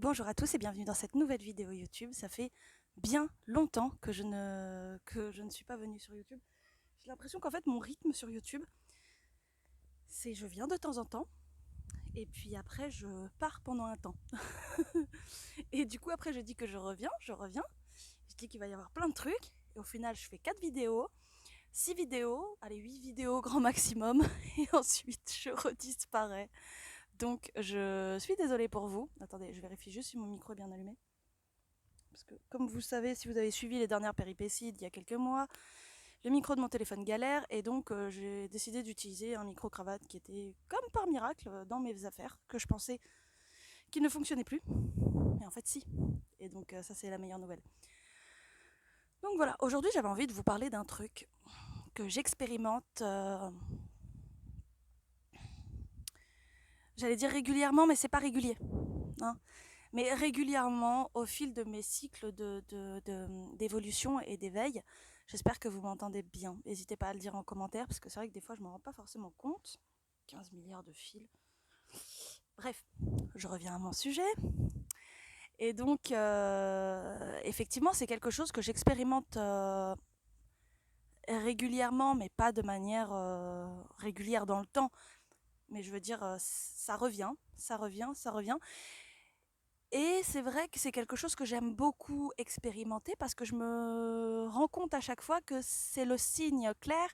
Bonjour à tous et bienvenue dans cette nouvelle vidéo YouTube. Ça fait bien longtemps que je ne suis pas venue sur YouTube. J'ai l'impression qu'en fait mon rythme sur YouTube, c'est je viens de temps en temps et puis après je pars pendant un temps. Et du coup après je dis que je dis qu'il va y avoir plein de trucs et au final je fais 4 vidéos, 6 vidéos, allez 8 vidéos grand maximum et ensuite je redisparais. Donc je suis désolée pour vous. Attendez, je vérifie juste si mon micro est bien allumé. Parce que, comme vous le savez, si vous avez suivi les dernières péripéties d'il y a quelques mois, le micro de mon téléphone galère et donc j'ai décidé d'utiliser un micro-cravate qui était, comme par miracle, dans mes affaires, que je pensais qu'il ne fonctionnait plus. Mais en fait, si. Et donc, ça, c'est la meilleure nouvelle. Donc voilà, aujourd'hui, j'avais envie de vous parler d'un truc que j'expérimente, j'allais dire régulièrement, mais c'est pas régulier. Hein. Mais régulièrement, au fil de mes cycles d'évolution et d'éveil, j'espère que vous m'entendez bien. N'hésitez pas à le dire en commentaire, parce que c'est vrai que des fois, je ne m'en rends pas forcément compte. 15 milliards de fils. Bref, je reviens à mon sujet. Et donc, effectivement, c'est quelque chose que j'expérimente régulièrement, mais pas de manière régulière dans le temps. Mais je veux dire, ça revient, ça revient, ça revient. Et c'est vrai que c'est quelque chose que j'aime beaucoup expérimenter parce que je me rends compte à chaque fois que c'est le signe clair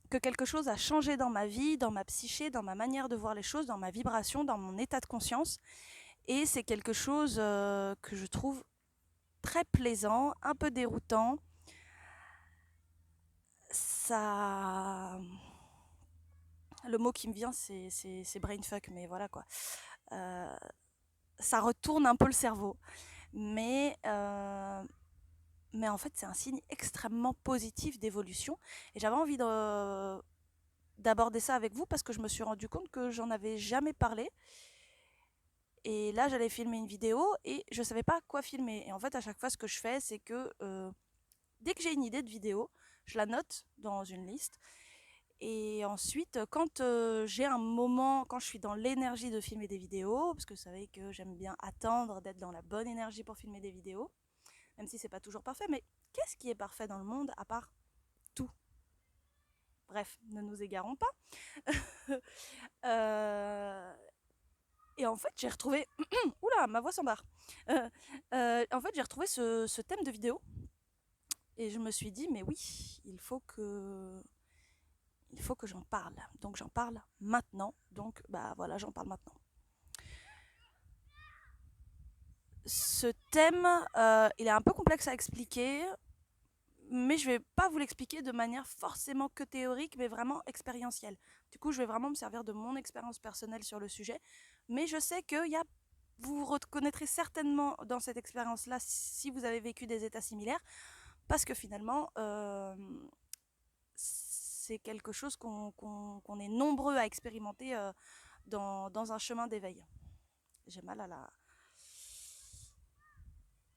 que quelque chose a changé dans ma vie, dans ma psyché, dans ma manière de voir les choses, dans ma vibration, dans mon état de conscience. Et c'est quelque chose que je trouve très plaisant, un peu déroutant. Ça... Le mot qui me vient, c'est brainfuck, mais voilà quoi. Euh, Ça retourne un peu le cerveau. Mais mais en fait, c'est un signe extrêmement positif d'évolution. Et j'avais envie d'aborder ça avec vous parce que je me suis rendu compte que j'en avais jamais parlé. Et là, j'allais filmer une vidéo et je savais pas quoi filmer. Et en fait, à chaque fois, ce que je fais, c'est que dès que j'ai une idée de vidéo, je la note dans une liste. Et ensuite, quand j'ai un moment, quand je suis dans l'énergie de filmer des vidéos, parce que vous savez que j'aime bien attendre d'être dans la bonne énergie pour filmer des vidéos, même si c'est pas toujours parfait, mais qu'est-ce qui est parfait dans le monde à part tout? Bref, ne nous égarons pas. Euh, et en fait, j'ai retrouvé... Oula, ma voix s'embarre. En fait, j'ai retrouvé ce thème de vidéo et je me suis dit, mais oui, il faut que j'en parle. Donc j'en parle maintenant. Donc bah voilà, j'en parle maintenant. Ce thème, il est un peu complexe à expliquer, mais je vais pas vous l'expliquer de manière forcément que théorique, mais vraiment expérientielle. Du coup, je vais vraiment me servir de mon expérience personnelle sur le sujet, mais je sais que vous vous reconnaîtrez certainement dans cette expérience-là si vous avez vécu des états similaires, parce que finalement, c'est quelque chose qu'on est nombreux à expérimenter dans un chemin d'éveil. J'ai mal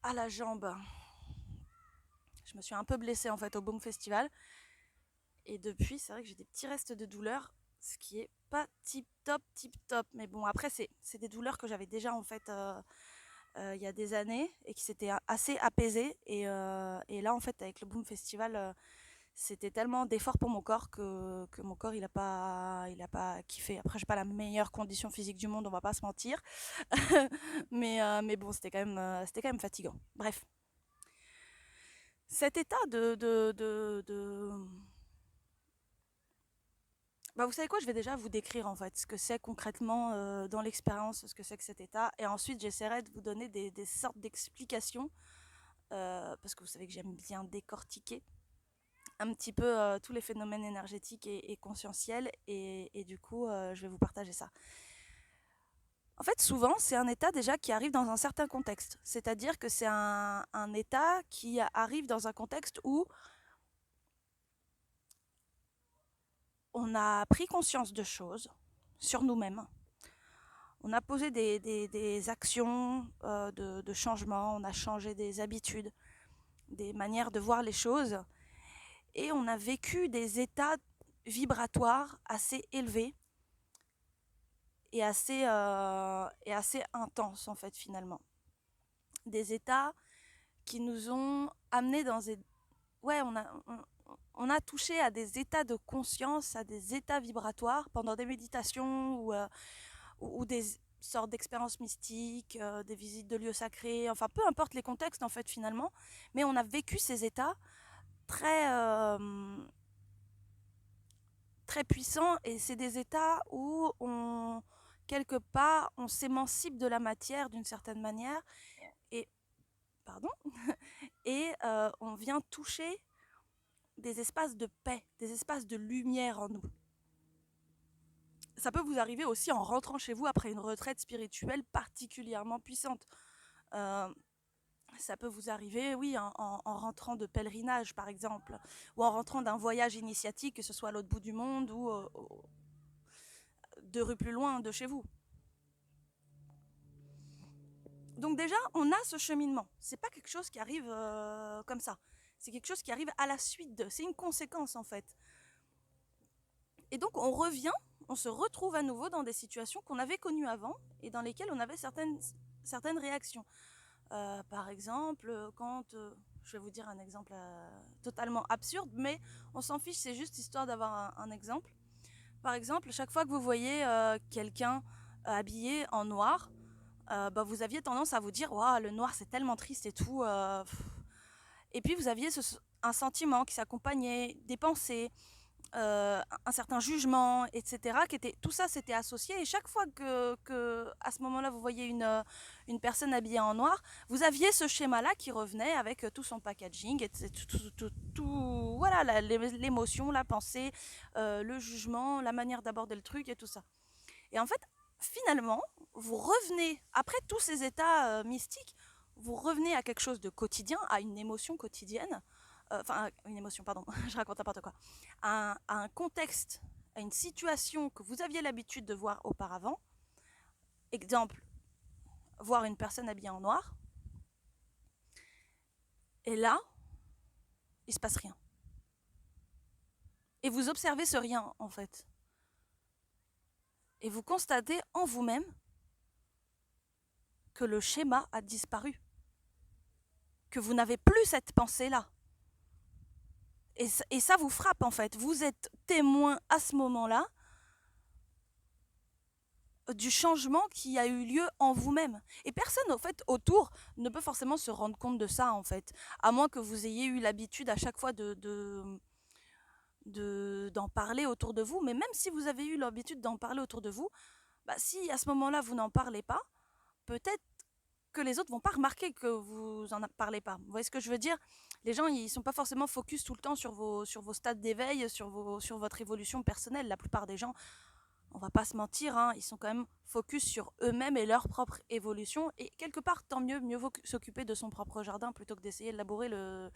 à la jambe. Je me suis un peu blessée en fait au Boom Festival. Et depuis, c'est vrai que j'ai des petits restes de douleur, ce qui est pas tip top, tip top. Mais bon, après, c'est des douleurs que j'avais déjà en fait il y a des années et qui s'étaient assez apaisées. Et là, en fait, avec le Boom Festival, c'était tellement d'efforts pour mon corps que mon corps il a pas kiffé. Après, j'ai pas la meilleure condition physique du monde, on va pas se mentir. Mais bon, c'était quand même fatigant. Bref. Cet état bah, vous savez quoi, je vais déjà vous décrire en fait ce que c'est concrètement dans l'expérience, ce que c'est que cet état, et ensuite j'essaierai de vous donner des sortes d'explications, parce que vous savez que j'aime bien décortiquer un petit peu tous les phénomènes énergétiques et conscientiels, et du coup je vais vous partager ça. En fait, souvent, c'est un état déjà qui arrive dans un certain contexte, c'est-à-dire que c'est un état qui arrive dans un contexte où on a pris conscience de choses sur nous-mêmes. On a posé des actions de changement, on a changé des habitudes, des manières de voir les choses, et on a vécu des états vibratoires assez élevés et assez intenses en fait finalement. des états qui nous ont amenés dans des... Ouais, on a touché à des états de conscience, à des états vibratoires pendant des méditations ou des sortes d'expériences mystiques, des visites de lieux sacrés, enfin peu importe les contextes en fait finalement, mais on a vécu ces états très, très puissants et c'est des états où quelque part, on s'émancipe de la matière d'une certaine manière et, pardon, et on vient toucher des espaces de paix, des espaces de lumière en nous. Ça peut vous arriver aussi en rentrant chez vous après une retraite spirituelle particulièrement puissante. Euh, Ça peut vous arriver, oui, en rentrant de pèlerinage, par exemple, ou en rentrant d'un voyage initiatique, que ce soit à l'autre bout du monde ou 2 rues plus loin de chez vous. Donc déjà, on a ce cheminement. C'est pas quelque chose qui arrive comme ça. C'est quelque chose qui arrive à la suite de. C'est une conséquence, en fait. Et donc, on revient, on se retrouve à nouveau dans des situations qu'on avait connues avant et dans lesquelles on avait certaines réactions. Par exemple, quand... je vais vous dire un exemple totalement absurde, mais on s'en fiche, c'est juste histoire d'avoir un exemple. Par exemple, chaque fois que vous voyez quelqu'un habillé en noir, bah, vous aviez tendance à vous dire wow, le noir c'est tellement triste et tout. Et puis vous aviez un sentiment qui s'accompagnait, des pensées, un certain jugement, etc. Tout ça c'était associé et chaque fois que à ce moment-là vous voyez une personne habillée en noir, vous aviez ce schéma-là qui revenait avec tout son packaging, et tout voilà, l'émotion, la pensée, le jugement, la manière d'aborder le truc et tout ça. Et en fait, finalement, vous revenez, après tous ces états mystiques, vous revenez à quelque chose de quotidien, à une émotion quotidienne, enfin, une émotion, pardon, je raconte n'importe quoi, à un contexte, à une situation que vous aviez l'habitude de voir auparavant. Exemple, voir une personne habillée en noir, et là, il se passe rien. Et vous observez ce rien, en fait. Et vous constatez en vous-même que le schéma a disparu. Que vous n'avez plus cette pensée-là. Et ça vous frappe en fait. Vous êtes témoin à ce moment-là du changement qui a eu lieu en vous-même. Et personne en fait autour ne peut forcément se rendre compte de ça en fait. À moins que vous ayez eu l'habitude à chaque fois d'en parler autour de vous. Mais même si vous avez eu l'habitude d'en parler autour de vous, bah, si à ce moment-là vous n'en parlez pas, peut-être que les autres vont pas remarquer que vous en parlez pas. Vous voyez ce que je veux dire? Les gens, ils sont pas forcément focus tout le temps sur vos stades d'éveil, sur votre évolution personnelle. La plupart des gens, on va pas se mentir, hein, ils sont quand même focus sur eux-mêmes et leur propre évolution. Et quelque part, tant mieux vaut s'occuper de son propre jardin plutôt que d'essayer de labourer le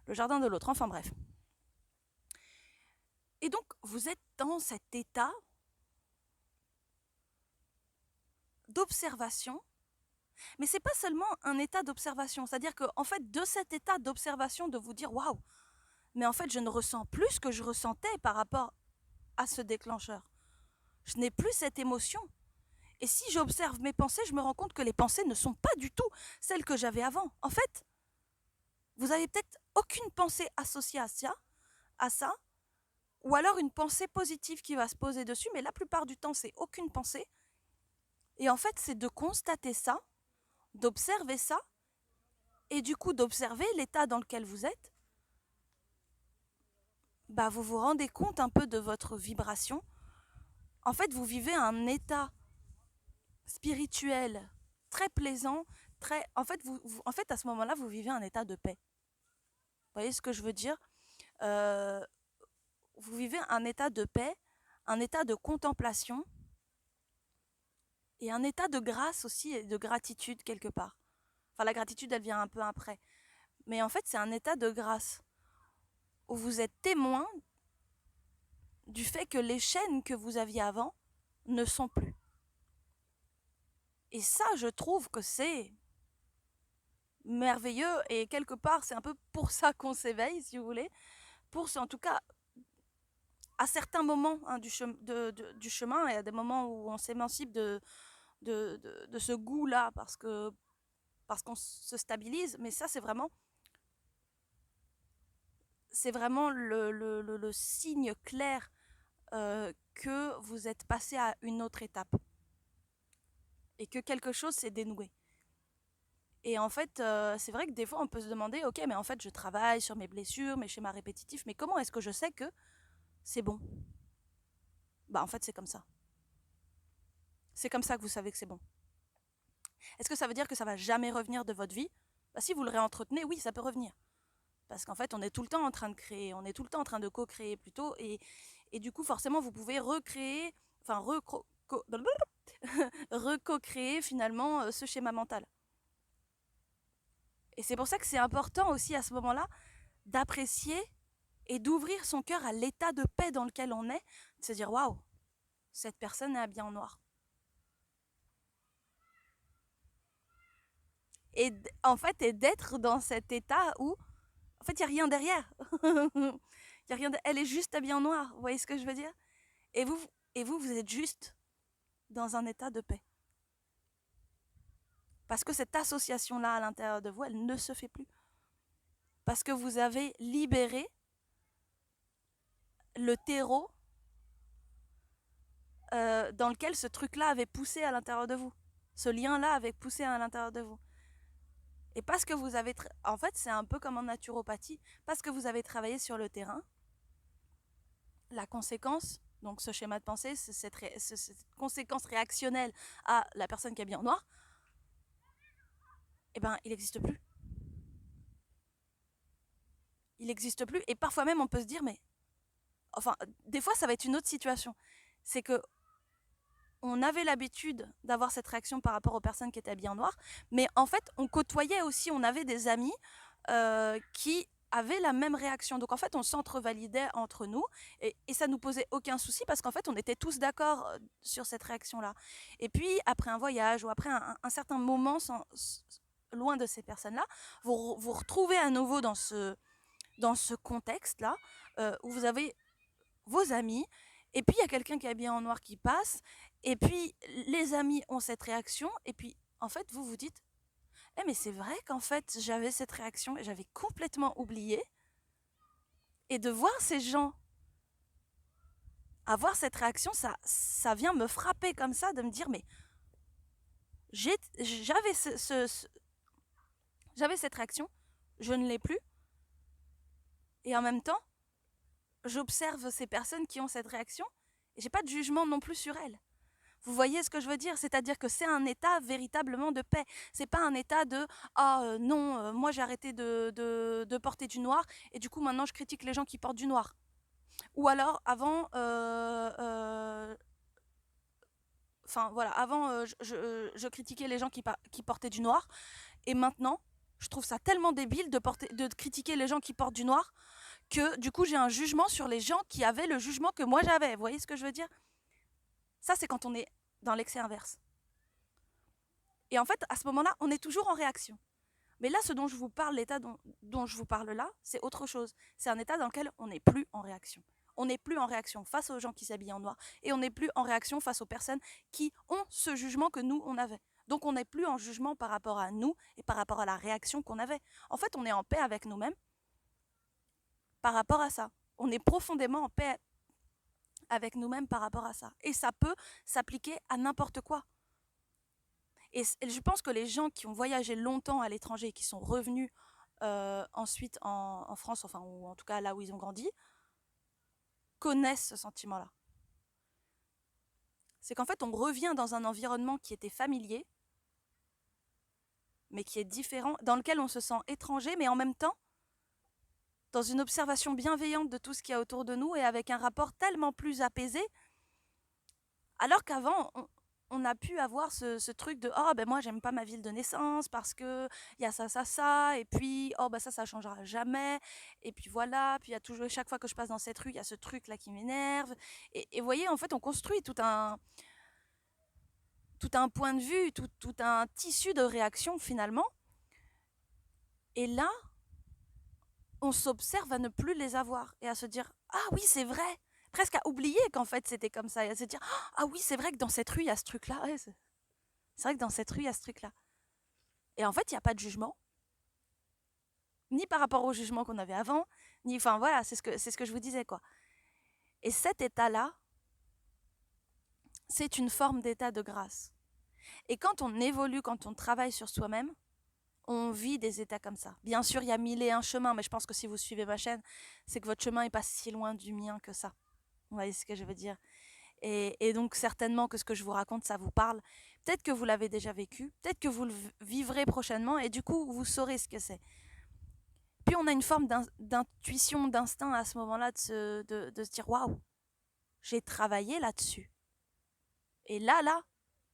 jardin de l'autre. Enfin bref. Et donc, vous êtes dans cet état d'observation. Mais c'est pas seulement un état d'observation, c'est-à-dire que en fait de cet état d'observation de vous dire waouh, mais en fait je ne ressens plus ce que je ressentais par rapport à ce déclencheur. Je n'ai plus cette émotion. Et si j'observe mes pensées, je me rends compte que les pensées ne sont pas du tout celles que j'avais avant. En fait, vous avez peut-être aucune pensée associée à ça, ou alors une pensée positive qui va se poser dessus, mais la plupart du temps c'est aucune pensée. Et en fait, c'est de constater ça, d'observer ça, et du coup d'observer l'état dans lequel vous êtes, bah vous vous rendez compte un peu de votre vibration. En fait, vous vivez un état spirituel très plaisant, très... En fait, en fait à ce moment-là, vous vivez un état de paix. Vous voyez ce que je veux dire? Euh, Vous vivez un état de paix, un état de contemplation et un état de grâce aussi et de gratitude quelque part. Enfin, la gratitude, elle vient un peu après. Mais en fait, c'est un état de grâce où vous êtes témoin du fait que les chaînes que vous aviez avant ne sont plus. Et ça, je trouve que c'est merveilleux et quelque part, c'est un peu pour ça qu'on s'éveille, si vous voulez. En tout cas, à certains moments hein, du chemin et à des moments où on s'émancipe de ce goût-là, parce que parce qu'on se stabilise, mais ça c'est vraiment le signe clair que vous êtes passé à une autre étape et que quelque chose s'est dénoué. Et en fait, c'est vrai que des fois, on peut se demander, ok, mais en fait, je travaille sur mes blessures, mes schémas répétitifs, mais comment est-ce que je sais que c'est bon? Bah, en fait, c'est comme ça. C'est comme ça que vous savez que c'est bon. Est-ce que ça veut dire que ça va jamais revenir de votre vie? Bah, si vous le réentretenez, oui, ça peut revenir. Parce qu'en fait, on est tout le temps en train de créer, on est tout le temps en train de co-créer plutôt, et du coup, forcément, vous pouvez recréer, enfin, reco-créer finalement ce schéma mental. Et c'est pour ça que c'est important aussi à ce moment-là d'apprécier et d'ouvrir son cœur à l'état de paix dans lequel on est, de se dire waouh, cette personne est habillée en noir. Et en fait, et d'être dans cet état où en fait, il n'y a rien derrière. Y a rien Elle est juste habillée en noir, vous voyez ce que je veux dire? Et vous, vous êtes juste dans un état de paix. Parce que cette association-là à l'intérieur de vous, elle ne se fait plus. Parce que vous avez libéré le terreau dans lequel ce truc-là avait poussé à l'intérieur de vous. Ce lien-là avait poussé à l'intérieur de vous. Et parce que vous avez... En fait, c'est un peu comme en naturopathie. Parce que vous avez travaillé sur le terrain, la conséquence, donc ce schéma de pensée, cette conséquence réactionnelle à la personne qui est bien en noir, eh ben, il n'existe plus. Il n'existe plus. Et parfois même, on peut se dire, mais... Enfin, des fois, ça va être une autre situation. C'est que on avait l'habitude d'avoir cette réaction par rapport aux personnes qui étaient habillées en noir, mais en fait, on côtoyait aussi, on avait des amis qui avaient la même réaction. Donc en fait, on s'entrevalidait entre nous et ça nous posait aucun souci parce qu'en fait, on était tous d'accord sur cette réaction-là. Et puis, après un voyage ou après un certain moment loin de ces personnes-là, vous vous retrouvez à nouveau dans ce contexte-là où vous avez vos amis, et puis il y a quelqu'un qui est habillé en noir qui passe, et puis les amis ont cette réaction, et puis en fait vous vous dites, eh mais c'est vrai qu'en fait j'avais cette réaction et j'avais complètement oublié, et de voir ces gens avoir cette réaction, ça vient me frapper comme ça, de me dire, mais j'avais j'avais cette réaction, je ne l'ai plus, et en même temps, j'observe ces personnes qui ont cette réaction, et j'ai pas de jugement non plus sur elles. Vous voyez ce que je veux dire? C'est-à-dire que c'est un état véritablement de paix. C'est pas un état de ah non, moi j'ai arrêté de porter du noir et du coup maintenant je critique les gens qui portent du noir. Ou alors avant, enfin voilà, avant je critiquais les gens qui portaient du noir et maintenant je trouve ça tellement débile de critiquer les gens qui portent du noir que du coup j'ai un jugement sur les gens qui avaient le jugement que moi j'avais. Vous voyez ce que je veux dire? Ça c'est quand on est dans l'excès inverse. Et en fait, à ce moment-là, on est toujours en réaction. Mais là, ce dont je vous parle, l'état dont je vous parle là, c'est autre chose. C'est un état dans lequel on n'est plus en réaction. On n'est plus en réaction face aux gens qui s'habillent en noir et on n'est plus en réaction face aux personnes qui ont ce jugement que nous, on avait. Donc on n'est plus en jugement par rapport à nous et par rapport à la réaction qu'on avait. En fait, on est en paix avec nous-mêmes par rapport à ça. On est profondément en paix avec nous-mêmes par rapport à ça. Et ça peut s'appliquer à n'importe quoi. Et je pense que les gens qui ont voyagé longtemps à l'étranger et qui sont revenus ensuite en France, enfin, ou en tout cas là où ils ont grandi, connaissent ce sentiment-là. C'est qu'en fait, on revient dans un environnement qui était familier, mais qui est différent, dans lequel on se sent étranger, mais en même temps, dans une observation bienveillante de tout ce qu'il y a autour de nous et avec un rapport tellement plus apaisé, alors qu'avant, on a pu avoir ce truc de oh ben moi j'aime pas ma ville de naissance parce que il y a ça et puis oh ben ça changera jamais et puis voilà puis il y a toujours chaque fois que je passe dans cette rue il y a ce truc là qui m'énerve et vous voyez en fait on construit tout un point de vue tout un tissu de réaction finalement et là on s'observe à ne plus les avoir et à se dire ah oui c'est vrai presque à oublier qu'en fait c'était comme ça et à se dire ah oui c'est vrai que dans cette rue il y a ce truc là ouais, c'est vrai que dans cette rue il y a ce truc là. Et en fait, il n'y a pas de jugement, ni par rapport au jugement qu'on avait avant, ni, enfin voilà, c'est ce que je vous disais, quoi. Et cet état-là, c'est une forme d'état de grâce. Et quand on évolue, quand on travaille sur soi-même, on vit des états comme ça. Bien sûr, il y a mille et un chemins, mais je pense que si vous suivez ma chaîne, c'est que votre chemin n'est pas si loin du mien que ça. Vous voyez ce que je veux dire? Et donc certainement que ce que je vous raconte, ça vous parle. Peut-être que vous l'avez déjà vécu, peut-être que vous le vivrez prochainement, et du coup, vous saurez ce que c'est. Puis on a une forme d'intuition, d'instinct à ce moment-là de se dire, waouh, j'ai travaillé là-dessus. Et là,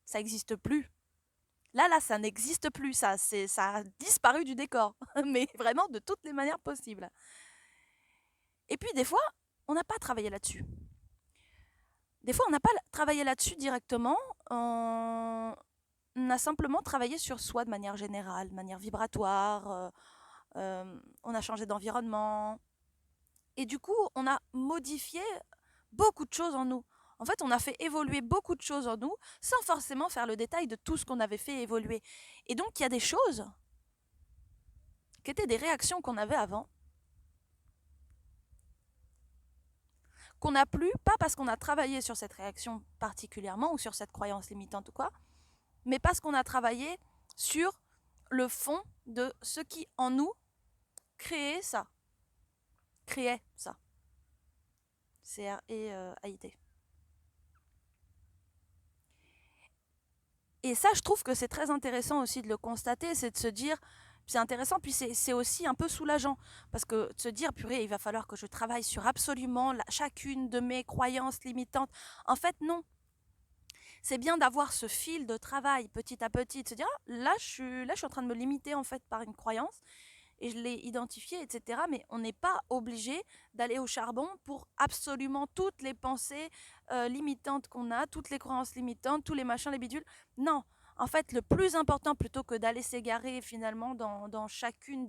ça n'existe plus. Là, ça n'existe plus. Ça a disparu du décor. Mais vraiment de toutes les manières possibles. Et puis des fois, on n'a pas travaillé là-dessus. Des fois, on n'a pas travaillé là-dessus directement. On a simplement travaillé sur soi de manière générale, de manière vibratoire. On a changé d'environnement. Et du coup, on a modifié beaucoup de choses en nous. En fait, on a fait évoluer beaucoup de choses en nous sans forcément faire le détail de tout ce qu'on avait fait évoluer. Et donc, il y a des choses qui étaient des réactions qu'on avait avant, qu'on n'a plus, pas parce qu'on a travaillé sur cette réaction particulièrement ou sur cette croyance limitante ou quoi, mais parce qu'on a travaillé sur le fond de ce qui, en nous, créait ça. C-R-E-A-I-T. Et ça, je trouve que c'est très intéressant aussi de le constater, c'est de se dire, c'est intéressant, puis c'est aussi un peu soulageant, parce que de se dire, purée, il va falloir que je travaille sur absolument chacune de mes croyances limitantes. En fait, non. C'est bien d'avoir ce fil de travail petit à petit, de se dire, ah, là, je suis en train de me limiter en fait par une croyance, et je l'ai identifiée, etc. Mais on n'est pas obligé d'aller au charbon pour absolument toutes les pensées limitantes qu'on a, toutes les croyances limitantes, tous les machins, les bidules. Non, en fait, le plus important, plutôt que d'aller s'égarer finalement dans chacune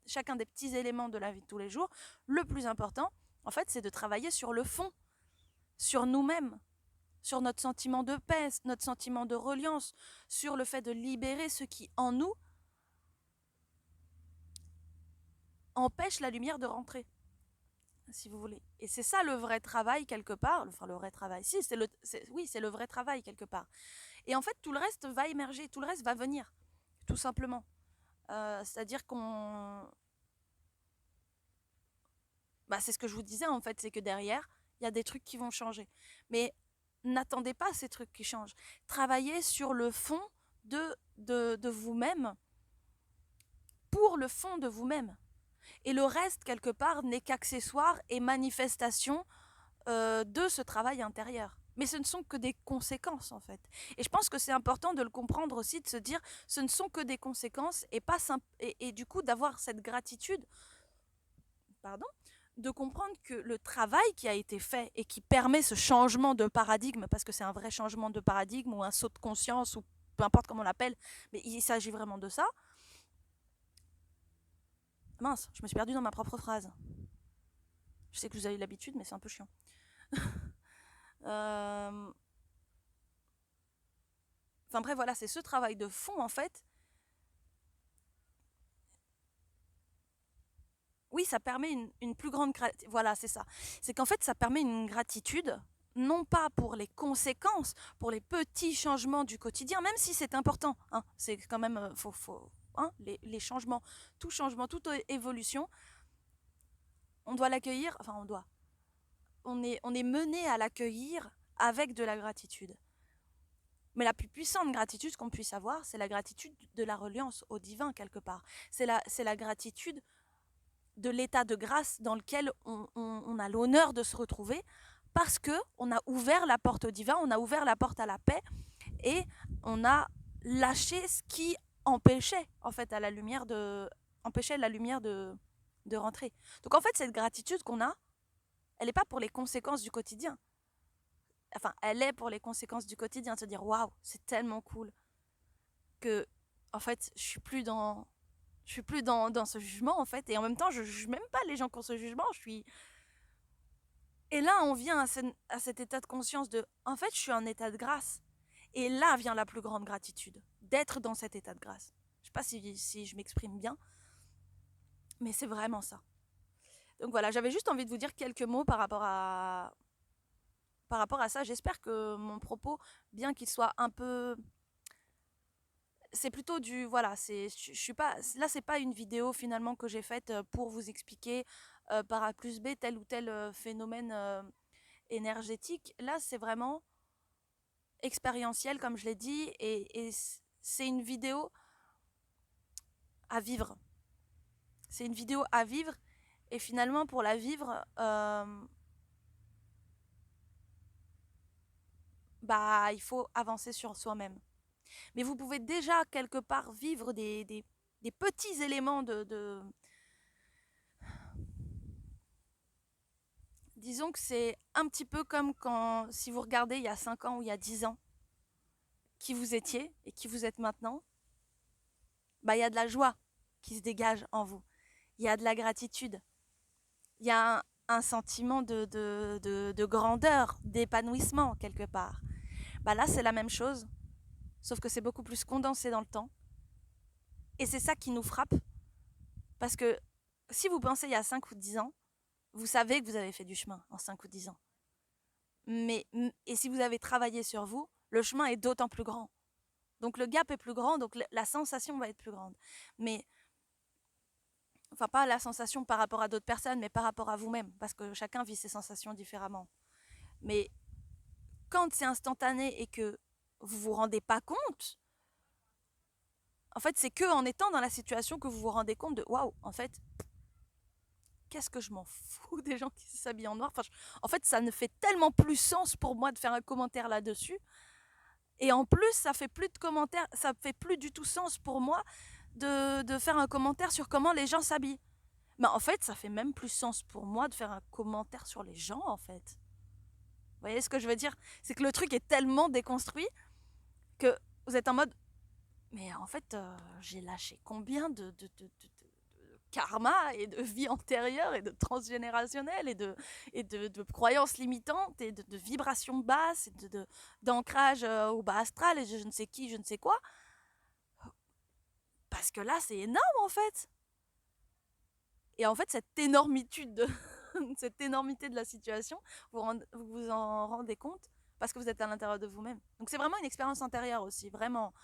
chacun des petits éléments de la vie de tous les jours, le plus important, en fait, c'est de travailler sur le fond, sur nous-mêmes, sur notre sentiment de paix, notre sentiment de reliance, sur le fait de libérer ce qui, en nous, empêche la lumière de rentrer, si vous voulez. Et c'est ça le vrai travail quelque part. Enfin, le vrai travail, si, oui, c'est le vrai travail quelque part. Et en fait, tout le reste va émerger, tout le reste va venir, tout simplement. C'est-à-dire qu'on... Bah, c'est ce que je vous disais, en fait, c'est que derrière, il y a des trucs qui vont changer. Mais n'attendez pas ces trucs qui changent. Travaillez sur le fond de vous-même, pour le fond de vous-même. Et le reste, quelque part, n'est qu'accessoire et manifestation de ce travail intérieur. Mais ce ne sont que des conséquences, en fait. Et je pense que c'est important de le comprendre aussi, de se dire, ce ne sont que des conséquences et pas et du coup d'avoir cette gratitude, pardon, de comprendre que le travail qui a été fait et qui permet ce changement de paradigme, parce que c'est un vrai changement de paradigme ou un saut de conscience ou peu importe comment on l'appelle, mais il s'agit vraiment de ça. Mince, je me suis perdue dans ma propre phrase. Je sais que vous avez l'habitude, mais c'est un peu chiant. Enfin bref, voilà, c'est ce travail de fond, en fait. Oui, ça permet une plus grande gratitude. Voilà, c'est ça. C'est qu'en fait, ça permet une gratitude, non pas pour les conséquences, pour les petits changements du quotidien, même si c'est important. Hein, c'est quand même, hein, les changements, tout changement, toute évolution, on doit l'accueillir, enfin on est mené à l'accueillir avec de la gratitude. Mais la plus puissante gratitude qu'on puisse avoir, c'est la gratitude de la reliance au divin quelque part. C'est la gratitude de l'état de grâce dans lequel on a l'honneur de se retrouver parce que on a ouvert la porte au divin, on a ouvert la porte à la paix et on a lâché ce qui empêchait en fait à la lumière de rentrer. Donc en fait cette gratitude qu'on a, elle n'est pas pour les conséquences du quotidien. Enfin, elle est pour les conséquences du quotidien, de se dire waouh, c'est tellement cool que en fait, je suis plus dans ce jugement en fait, et en même temps, je juge même pas les gens qui ont ce jugement. Et là, on vient à cet état de conscience de, en fait, je suis en état de grâce. Et là vient la plus grande gratitude, d'être dans cet état de grâce. Je sais pas si je m'exprime bien, mais c'est vraiment ça. Donc voilà, j'avais juste envie de vous dire quelques mots par rapport à ça. J'espère que mon propos, bien qu'il soit un peu, c'est plutôt du voilà, je suis pas là, c'est pas une vidéo finalement que j'ai faite pour vous expliquer par A plus B tel ou tel phénomène énergétique. Là, c'est vraiment expérientiel comme je l'ai dit et c'est une vidéo à vivre. C'est une vidéo à vivre et finalement pour la vivre bah il faut avancer sur soi-même. Mais vous pouvez déjà quelque part vivre des petits éléments Disons que c'est un petit peu comme quand, si vous regardez il y a 5 ans ou il y a 10 ans, qui vous étiez et qui vous êtes maintenant, bah il y a de la joie qui se dégage en vous. Il y a de la gratitude. Il y a un sentiment de grandeur, d'épanouissement quelque part. Bah là, c'est la même chose, sauf que c'est beaucoup plus condensé dans le temps. Et c'est ça qui nous frappe, parce que si vous pensez il y a 5 ou 10 ans, vous savez que vous avez fait du chemin en 5 ou 10 ans. Et si vous avez travaillé sur vous, le chemin est d'autant plus grand. Donc le gap est plus grand, donc la sensation va être plus grande. Mais, enfin pas la sensation par rapport à d'autres personnes, mais par rapport à vous-même, parce que chacun vit ses sensations différemment. Mais quand c'est instantané et que vous vous rendez pas compte, en fait c'est que en étant dans la situation que vous vous rendez compte de waouh, en fait, qu'est-ce que je m'en fous des gens qui s'habillent en noir. Enfin, en fait, ça ne fait tellement plus sens pour moi de faire un commentaire là-dessus. Et en plus, ça fait plus de commentaires, ça fait plus du tout sens pour moi de faire un commentaire sur comment les gens s'habillent. Mais en fait, ça fait même plus sens pour moi de faire un commentaire sur les gens, en fait. Vous voyez ce que je veux dire? C'est que le truc est tellement déconstruit que vous êtes en mode, mais en fait, j'ai lâché combien de karma et de vie antérieure et de transgénérationnel et de croyances limitantes et de vibrations basses et d'ancrage au bas astral et je ne sais qui, je ne sais quoi. Parce que là, c'est énorme en fait. Et en fait, cette énormitude, cette énormité de la situation, vous vous en rendez compte parce que vous êtes à l'intérieur de vous-même. Donc c'est vraiment une expérience intérieure aussi, vraiment.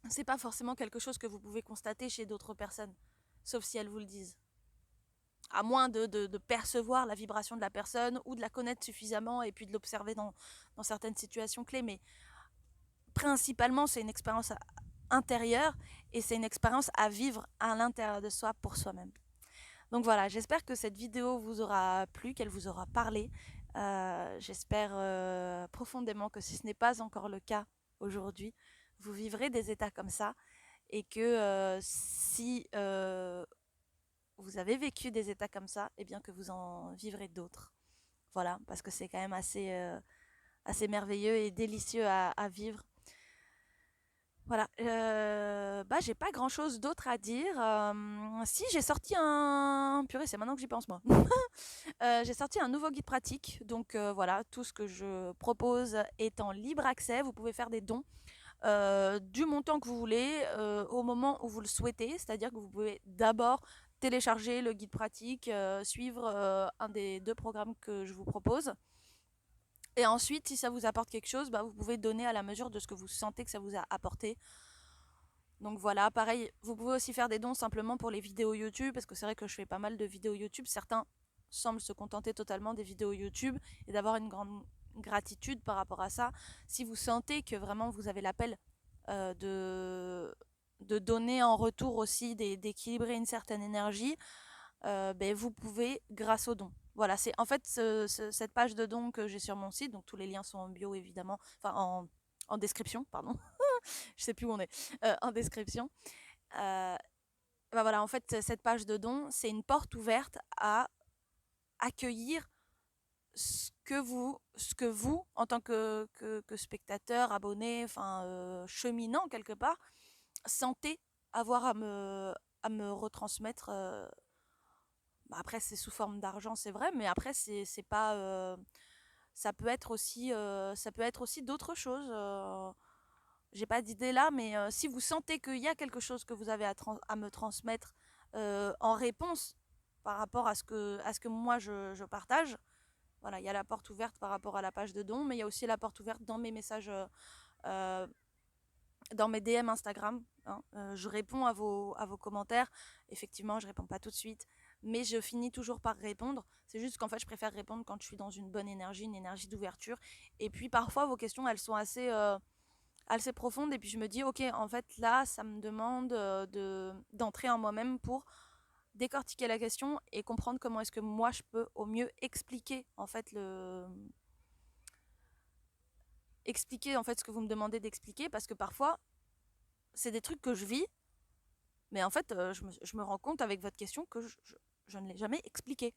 C'est pas forcément quelque chose que vous pouvez constater chez d'autres personnes, sauf si elles vous le disent. À moins de percevoir la vibration de la personne ou de la connaître suffisamment et puis de l'observer dans certaines situations clés. Mais principalement, c'est une expérience intérieure et c'est une expérience à vivre à l'intérieur de soi pour soi-même. Donc voilà, j'espère que cette vidéo vous aura plu, qu'elle vous aura parlé. J'espère profondément que si ce n'est pas encore le cas aujourd'hui, vous vivrez des états comme ça et que si vous avez vécu des états comme ça, et bien que vous en vivrez d'autres. Voilà, parce que c'est quand même assez merveilleux et délicieux à vivre. Voilà, bah j'ai pas grand chose d'autre à dire. Si j'ai sorti un. Purée, c'est maintenant que j'y pense moi. J'ai sorti un nouveau guide pratique. Donc voilà, tout ce que je propose est en libre accès. Vous pouvez faire des dons du montant que vous voulez au moment où vous le souhaitez. C'est-à-dire que vous pouvez d'abord télécharger le guide pratique, suivre un des 2 programmes que je vous propose. Et ensuite, si ça vous apporte quelque chose, bah, vous pouvez donner à la mesure de ce que vous sentez que ça vous a apporté. Donc voilà, pareil, vous pouvez aussi faire des dons simplement pour les vidéos YouTube, parce que c'est vrai que je fais pas mal de vidéos YouTube. Certains semblent se contenter totalement des vidéos YouTube et d'avoir une grande gratitude par rapport à ça. Si vous sentez que vraiment vous avez l'appel de donner en retour aussi, d'équilibrer une certaine énergie, ben, vous pouvez grâce aux dons. Voilà, c'est en fait cette page de dons que j'ai sur mon site, donc tous les liens sont en bio évidemment, enfin en description, pardon. Je sais plus où on est, en description. Euh, ben voilà, en fait, cette page de dons, c'est une porte ouverte à accueillir ce que vous en tant que spectateur, abonné, enfin cheminant quelque part, sentez avoir à me retransmettre. Bah après, c'est sous forme d'argent, c'est vrai, mais après, c'est pas. Ça peut être aussi d'autres choses. j'ai pas d'idée là, mais si vous sentez qu'il y a quelque chose que vous avez à me transmettre en réponse par rapport à ce que moi je partage, voilà, il y a la porte ouverte par rapport à la page de don, mais il y a aussi la porte ouverte dans mes messages, euh, dans mes DM Instagram. Hein. Je réponds à vos commentaires. Effectivement, je réponds pas tout de suite, mais je finis toujours par répondre. C'est juste qu'en fait, je préfère répondre quand je suis dans une bonne énergie, une énergie d'ouverture. Et puis parfois, vos questions, elles sont assez profondes. Et puis je me dis, ok, en fait, là, ça me demande d'entrer en moi-même pour décortiquer la question et comprendre comment est-ce que moi je peux au mieux expliquer en fait ce que vous me demandez d'expliquer, parce que parfois c'est des trucs que je vis, mais en fait je me rends compte avec votre question que je ne l'ai jamais expliqué.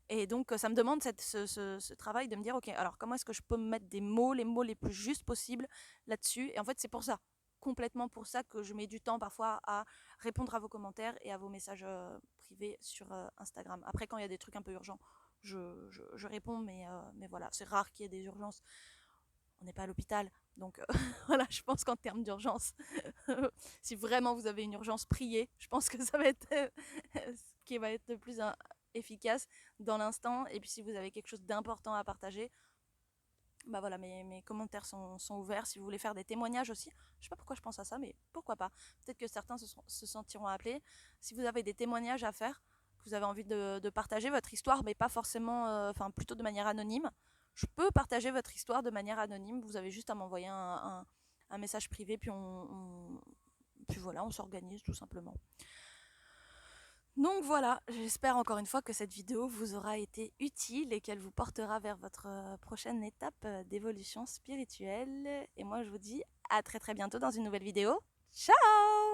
Et donc ça me demande ce travail de me dire, ok, alors comment est-ce que je peux me mettre des mots, les mots les plus justes possibles là-dessus. Et en fait c'est pour ça, complètement pour ça, que je mets du temps parfois à répondre à vos commentaires et à vos messages privés sur Instagram. Après, quand il y a des trucs un peu urgents, je réponds, mais voilà, c'est rare qu'il y ait des urgences. On n'est pas à l'hôpital, donc voilà, je pense qu'en termes d'urgence, si vraiment vous avez une urgence, priez. Je pense que ça va être ce qui va être le plus efficace dans l'instant. Et puis si vous avez quelque chose d'important à partager, bah voilà, mes commentaires sont ouverts. Si vous voulez faire des témoignages aussi, je sais pas pourquoi je pense à ça, mais pourquoi pas. Peut-être que certains se sentiront appelés. Si vous avez des témoignages à faire, que vous avez envie de partager votre histoire, mais pas forcément, enfin plutôt de manière anonyme, je peux partager votre histoire de manière anonyme. Vous avez juste à m'envoyer un message privé, puis puis voilà, on s'organise tout simplement. Donc voilà, j'espère encore une fois que cette vidéo vous aura été utile et qu'elle vous portera vers votre prochaine étape d'évolution spirituelle. Et moi je vous dis à très très bientôt dans une nouvelle vidéo. Ciao!